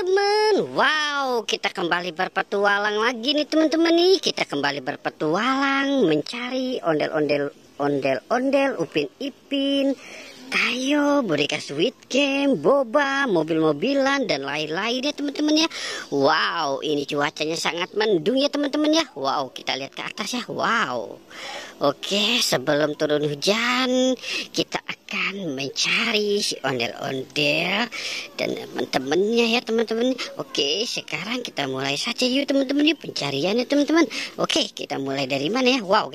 teman-teman. Wow, kita kembali berpetualang lagi nih teman-teman nih. Kita kembali berpetualang mencari ondel-ondel Upin Ipin, Tayo, boneka Squid Game, boba, mobil-mobilan dan lain-lain ya teman-teman ya. Wow, ini cuacanya sangat mendung ya teman-teman ya. Wow, kita lihat ke atas ya. Wow. Oke, sebelum turun hujan, kita akan mencari si ondel-ondel dan teman-temannya ya teman-teman. Oke, sekarang kita mulai saja yuk teman-teman yuk pencariannya teman-teman. Oke, kita mulai dari mana ya? Wow,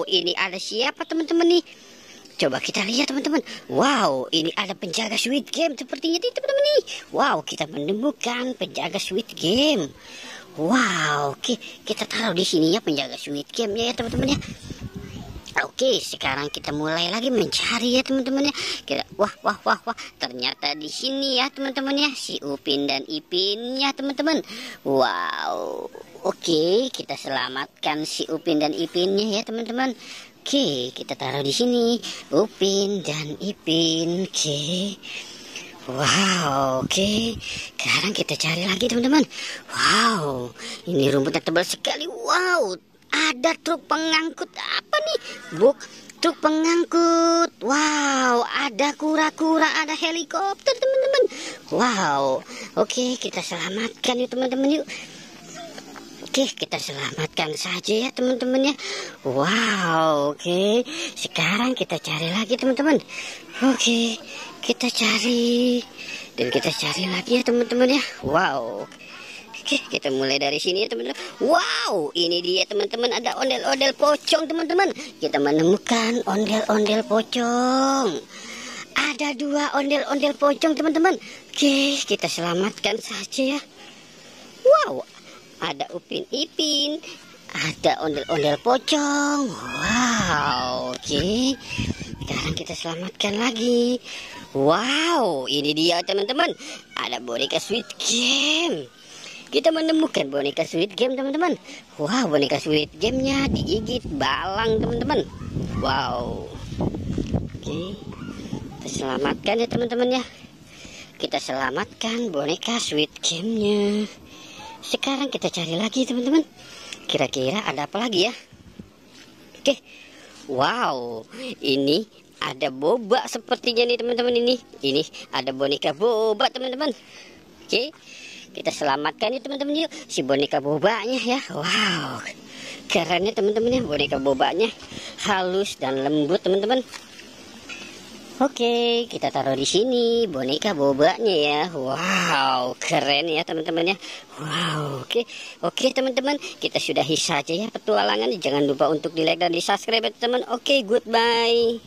ini ada siapa teman-teman nih? Coba kita lihat teman-teman. Wow, ini ada penjaga Squid Game sepertinya nih teman-teman nih. Wow, kita menemukan penjaga Squid Game. Wow, oke, kita taruh di sini ya penjaga Squid Game ya teman-teman ya. Oke, sekarang kita mulai lagi mencari ya teman-teman ya. Wah, ternyata di sini ya teman-teman ya si Upin dan Ipin ya teman-teman. Wow, oke, kita selamatkan si Upin dan Ipinnya ya teman-teman. Oke, kita taruh di sini Upin dan Ipin. Oke. Wow, oke. Sekarang kita cari lagi teman-teman. Wow, ini rumputnya tebal sekali. Wow, ada truk pengangkut apa nih? Truk pengangkut. Wow, ada kura-kura, ada helikopter teman-teman. Wow, oke, kita selamatkan yuk teman-teman yuk. Oke, kita selamatkan saja ya teman-teman ya. Wow, oke. Sekarang kita cari lagi teman-teman. Oke, kita cari dan kita cari lagi ya teman-teman ya. Wow. Oke, kita mulai dari sini ya teman-teman. Wow, ini dia teman-teman, ada ondel-ondel pocong teman-teman. Kita menemukan ondel-ondel pocong. Ada 2 ondel-ondel pocong teman-teman. Oke, kita selamatkan saja ya. Wow, ada Upin Ipin, ada ondel-ondel pocong. Wow, oke. Sekarang kita selamatkan lagi. Wow, ini dia teman-teman, ada boneka Squid Game. Kita menemukan boneka Squid Game teman-teman. Wow, boneka Squid Game-nya digigit balang teman-teman. Wow. Oke, kita selamatkan ya teman-teman ya. Kita selamatkan boneka Squid Game-nya. Sekarang kita cari lagi teman-teman. Kira-kira ada apa lagi ya? Oke. Wow, ini ada boba sepertinya nih teman-teman ini. Ini ada boneka boba teman-teman. Oke. Kita selamatkan ya teman-teman yuk si boneka bobanya ya. Wow. Keren ya teman-teman ya boneka bobanya. Halus dan lembut teman-teman. Oke, kita taruh di sini boneka bobanya ya. Wow, keren ya teman-teman ya. Wow, oke teman-teman, kita sudahi saja ya petualangan. Jangan lupa untuk di like dan di subscribe ya teman. Oke, goodbye.